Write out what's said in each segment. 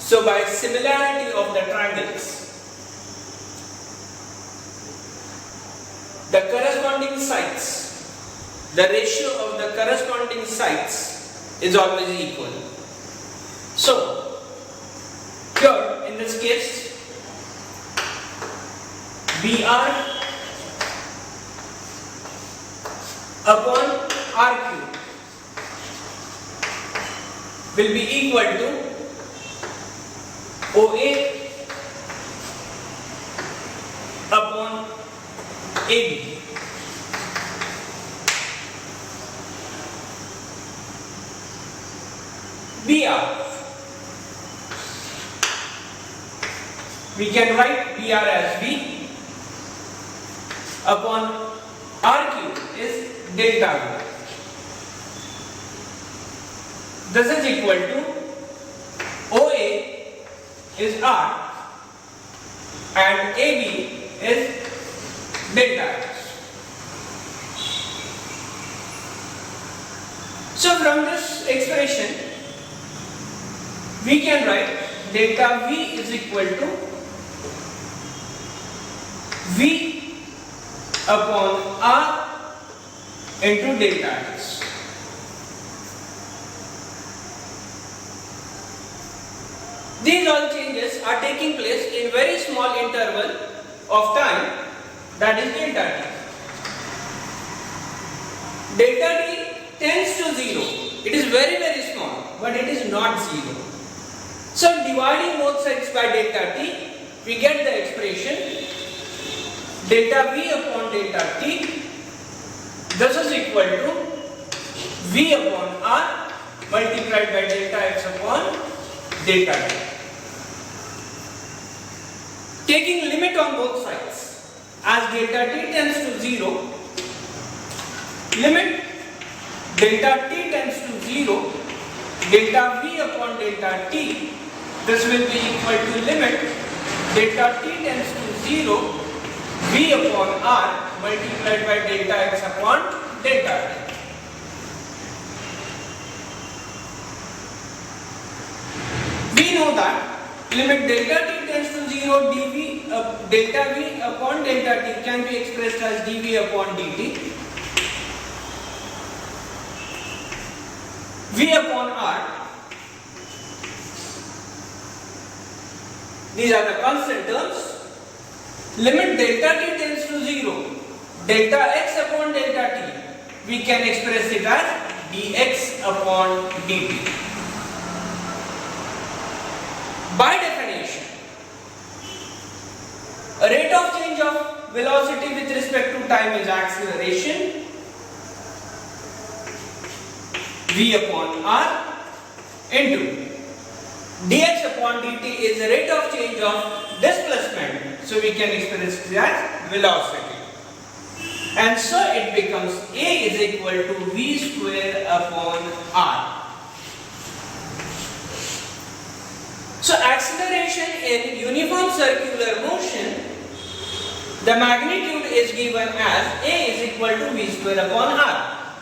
So by similarity of the triangles, the corresponding sides, the ratio of the corresponding sides is always equal. So here in this case, BR upon R cube will be equal to OA upon AB. BR, we can write BR as B upon R cube is delta V. This is equal to OA is R and AB is delta X. So from this expression we can write delta V is equal to V upon R into delta X. These all changes are taking place in very small interval of time, that is delta t. Delta t tends to 0. It is very small, but it is not 0. So dividing both sides by delta t, we get the expression delta V upon delta t. This is equal to V upon R multiplied by delta X upon delta t. Taking limit on both sides, as delta t tends to 0, limit delta t tends to 0, delta V upon delta t, this will be equal to limit delta t tends to 0, V upon R multiplied by delta X upon delta t. We know that limit delta t tends to 0, delta V upon delta t can be expressed as dV upon dt. V upon R, these are the constant terms. Limit delta t tends to 0, delta X upon delta t, we can express it as dx upon dt. By definition, a rate of change of velocity with respect to time is acceleration, V upon R, into dx upon dt is the rate of change of displacement, so we can express it as velocity. And so it becomes A is equal to V square upon R. So acceleration in uniform circular motion, the magnitude is given as A is equal to V square upon R.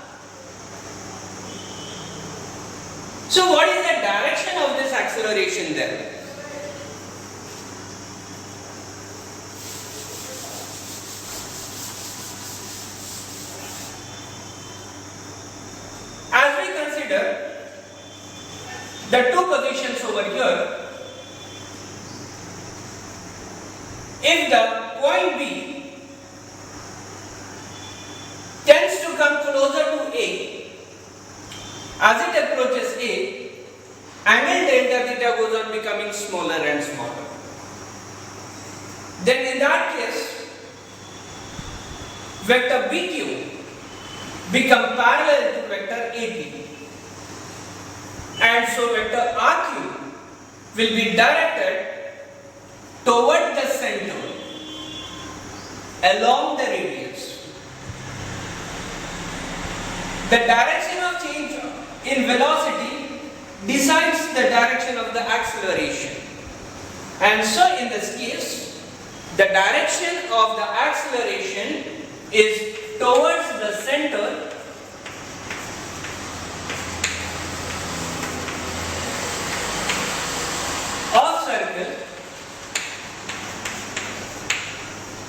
So what is the direction of this acceleration then? As we consider the two positions over here, if the point B tends to come closer to A, as it approaches A, angle delta theta goes on becoming smaller and smaller. Then in that case, vector BQ become parallel to vector AP, and so vector RQ will be directed toward the center along the radius. The direction of change in velocity decides the direction of the acceleration, and so in this case the direction of the acceleration is towards the center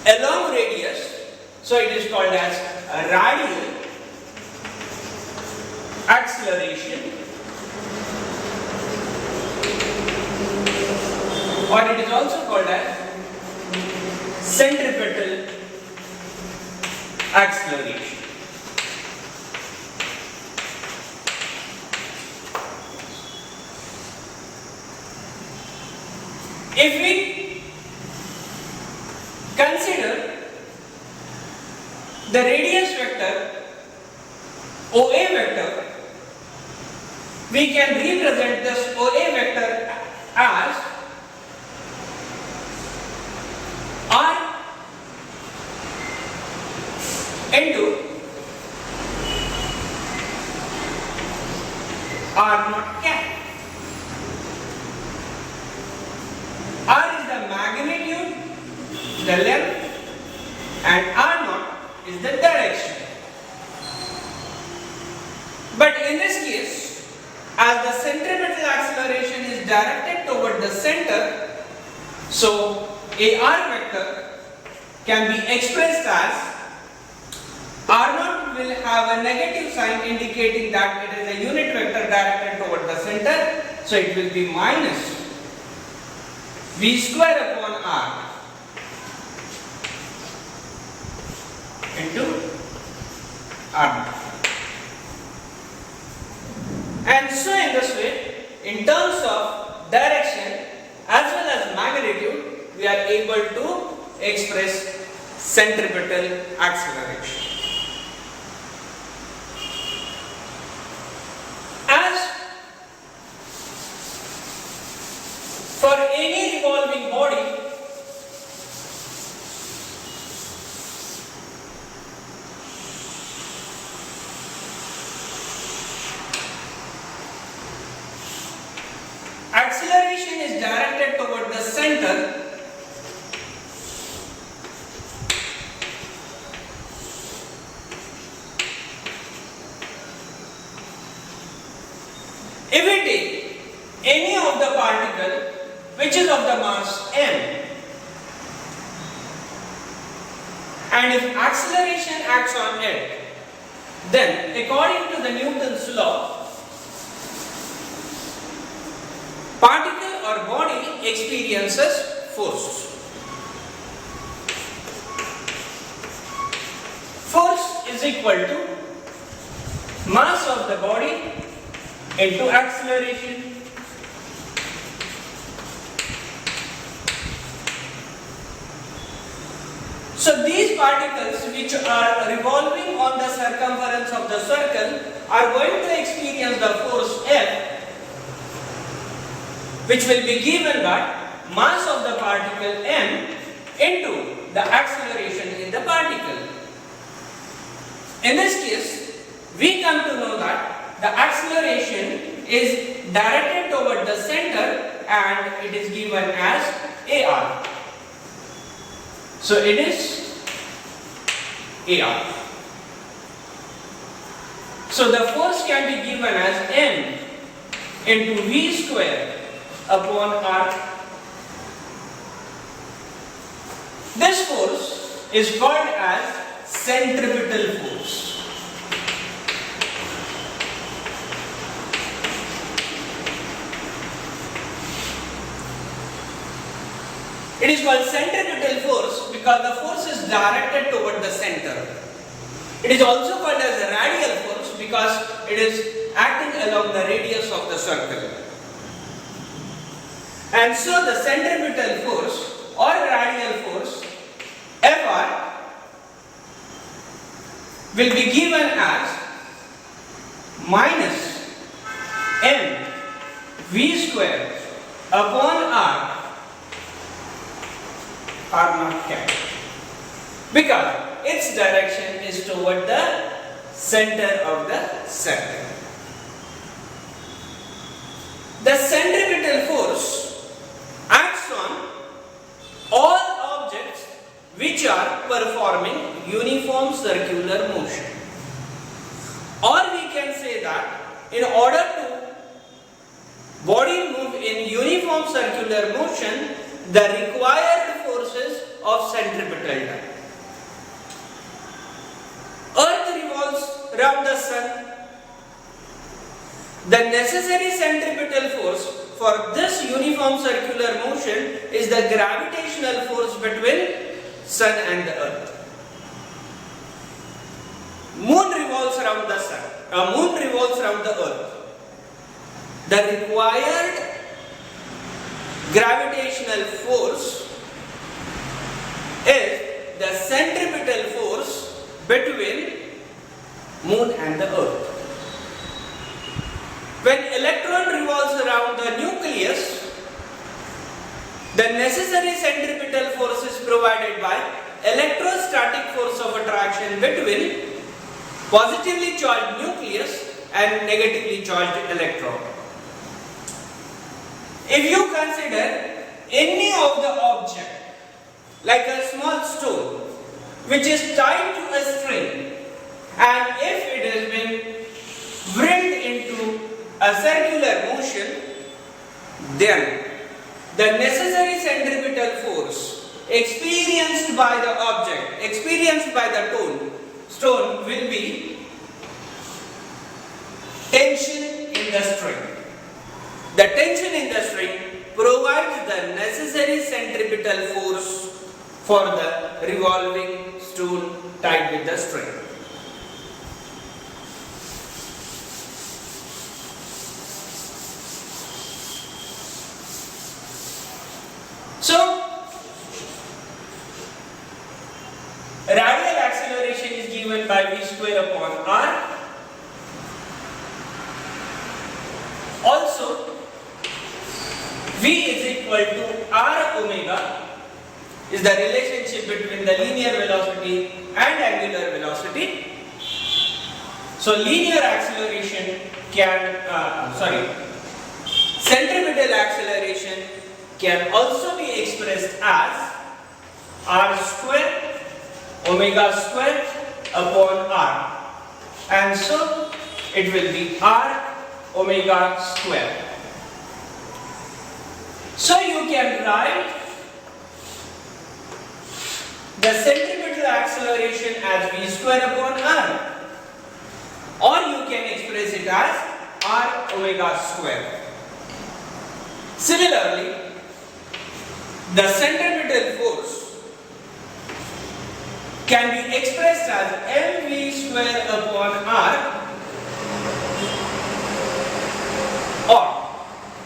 along radius, so it is called as a radial acceleration, or it is also called as centripetal acceleration. If we consider the radius vector OA vector, we can represent this OA vector as R into R naught cap. R is the magnitude, the length, and R naught is the direction. But in this case, as the centripetal acceleration is directed toward the center, so AR vector can be expressed as R naught will have a negative sign indicating that it is a unit vector directed toward the center, so it will be minus V square upon R into R naught. And so in this way, in terms of direction as well as magnitude, we are able to express centripetal acceleration. As for any revolving body, acceleration is directed toward the center if we take any of the particle which is of the mass m, and if acceleration acts on it, then according to the Newton's law, particle or body experiences force. Force is equal to mass of the body into acceleration. So these particles which are revolving on the circumference of the circle are going to experience the force F, which will be given by mass of the particle m into the acceleration in the particle. In this case, we come to know that the acceleration is directed toward the center and it is given as AR. So it is AR. So the force can be given as m into V square upon R. This force is called as centripetal force. It is called centripetal force because the force is directed toward the center. It is also called as a radial force because it is acting along the radius of the circle. And so the centripetal force or radial force Fr will be given as minus m V square upon R naught cap, because its direction is toward the center of the circle. The centripetal force acts on all objects which are performing uniform circular motion. Or we can say that in order to body move in uniform circular motion, the required forces of centripetal time. Earth revolves around the sun. The necessary centripetal force for this uniform circular motion is the gravitational force between sun and the earth. Moon revolves around the sun. Moon revolves around the earth. The required gravitational force is the centripetal force between moon and the earth. When electron revolves around the nucleus, the necessary centripetal force is provided by electrostatic force of attraction between positively charged nucleus and negatively charged electron. If you consider any of the object, like a small stone, which is tied to a string, and if it has been whirled into a circular motion, then the necessary centripetal force experienced by the object, experienced by the stone will be tension in the string. The tension in the string provides the necessary centripetal force for the revolving stone tied with the string. So, radial acceleration is given by v square upon r. Also, v is equal to r omega is the relationship between the linear velocity and angular velocity. So, linear acceleration centripetal acceleration can also be expressed as r square omega square upon r, and so it will be r omega square. So you can write the centripetal acceleration as v square upon r, or you can express it as r omega square. Similarly, the centripetal force can be expressed as mv square upon r, or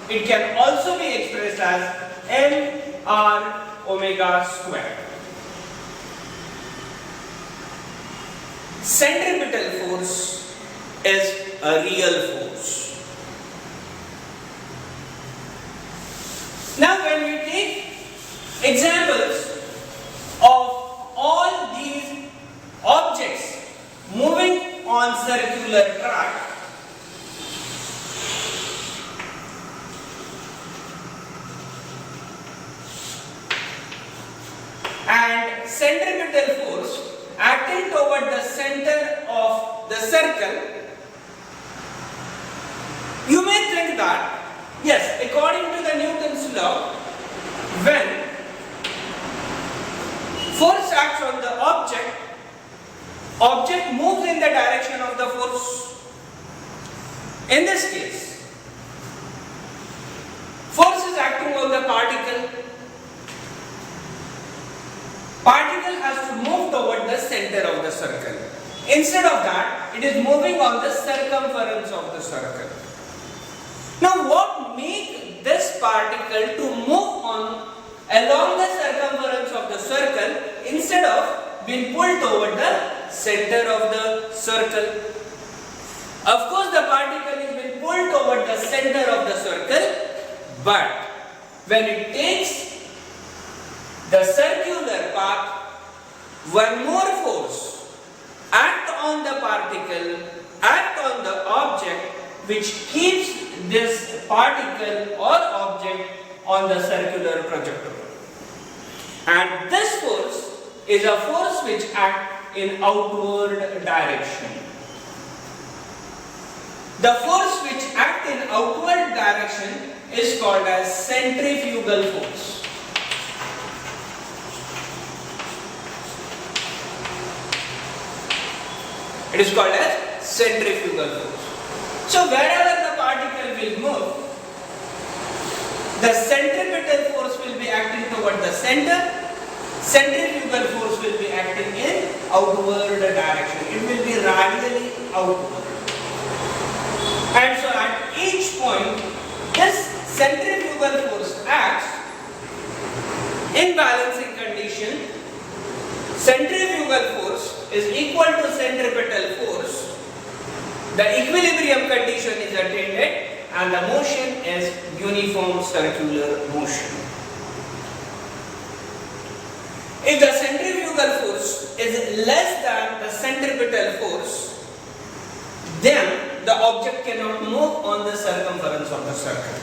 it can also be expressed as mr omega square. Centripetal force is a real force. Now when we take examples of all these objects moving on circular track, and centripetal force acting toward the center of the circle, you may think that, yes, according to the Newton's law, when force acts on the object moves in the direction of the force. In this case, force is acting on the particle. Particle has to move toward the center of the circle. Instead of that, it is moving on the circumference of the circle. Now, what makes this particle to move on along the circumference of the circle instead of being pulled toward the center of the circle? Of course, the particle is being pulled toward the center of the circle, but when it takes the circular path, one more force act on the particle, act on the object, which keeps this particle or object on the circular trajectory. And this force is a force which acts in outward direction. The force which acts in outward direction is called as centrifugal force. It is called as centrifugal force. So wherever the particle will move, the centripetal force will be acting toward the center, centrifugal force will be acting in outward direction. It will be radially outward. And so at each point, this centrifugal force acts in balancing condition. Centrifugal force is equal to centripetal force. The equilibrium condition is attained and the motion is uniform circular motion. If the centrifugal force is less than the centripetal force, then the object cannot move on the circumference of the circle.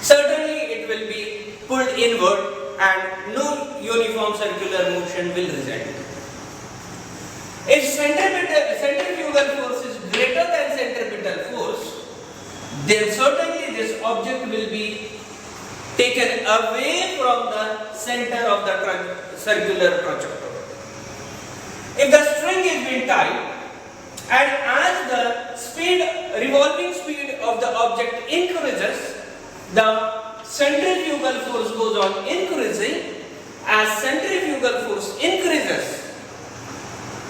Certainly it will be pulled inward and no uniform circular motion will result. If centrifugal force is greater than centripetal force, then certainly this object will be taken away from the center of the circular trajectory. If the string is being tied, and as the revolving speed of the object increases, the centrifugal force goes on increasing. As centrifugal force increases,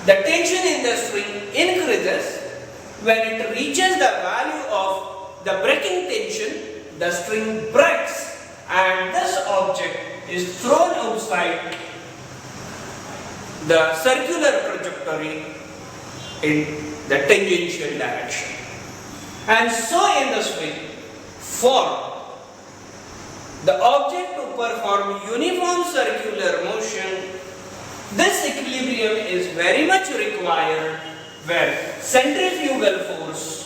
the tension in the string increases. When it reaches the value of the breaking tension, the string breaks and this object is thrown outside the circular trajectory in the tangential direction. And so in this way, for the object to perform uniform circular motion, this equilibrium is very much required where centrifugal force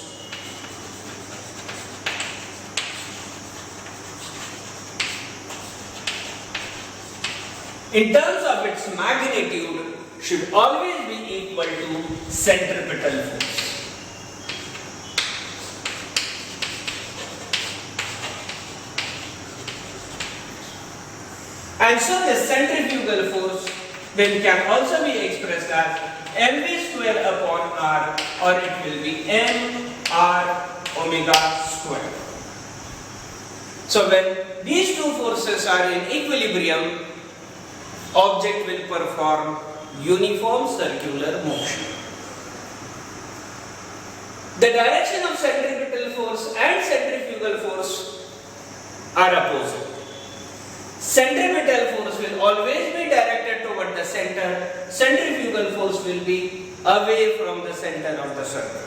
in terms of its magnitude should always be equal to centripetal force. And so the centrifugal force then can also be expressed as mv square upon r, or it will be m r omega square. So when these two forces are in equilibrium, object will perform uniform circular motion. The direction of centripetal force and centrifugal force are opposite. Centripetal force will always be directed toward the center. Centrifugal force will be away from the center of the circle.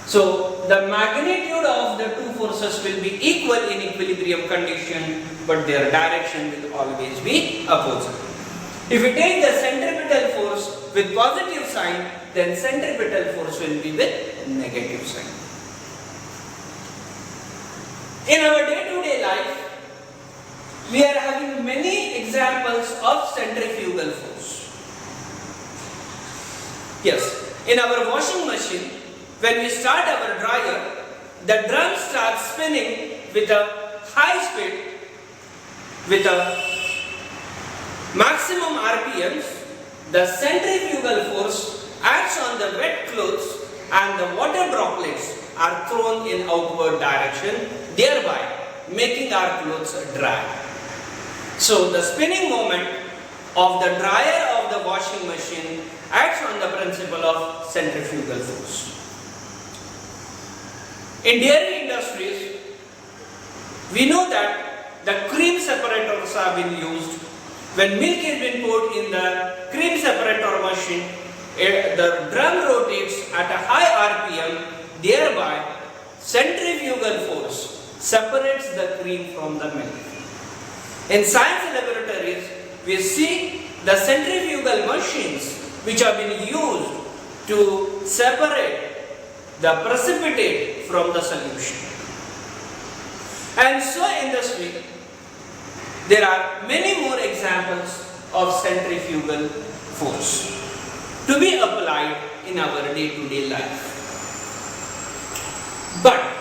So the magnitude of the two forces will be equal in equilibrium condition, but their direction will always be opposite. If we take the centripetal force with positive sign, then centripetal force will be with negative sign. In our day-to-day life, we are having many examples of centrifugal force. Yes, in our washing machine, when we start our dryer, the drum starts spinning with a high speed, with a maximum RPMs. The centrifugal force acts on the wet clothes and the water droplets are thrown in outward direction, thereby making our clothes dry. So the spinning moment of the dryer of the washing machine acts on the principle of centrifugal force. In dairy industries, we know that the cream separators have been used. When milk is been put in the cream separator machine, the drum rotates at a high RPM, thereby centrifugal force separates the cream from the milk. In science laboratories, we see the centrifugal machines which have been used to separate the precipitate from the solution. And so in this way, there are many more examples of centrifugal force to be applied in our day-to-day life. But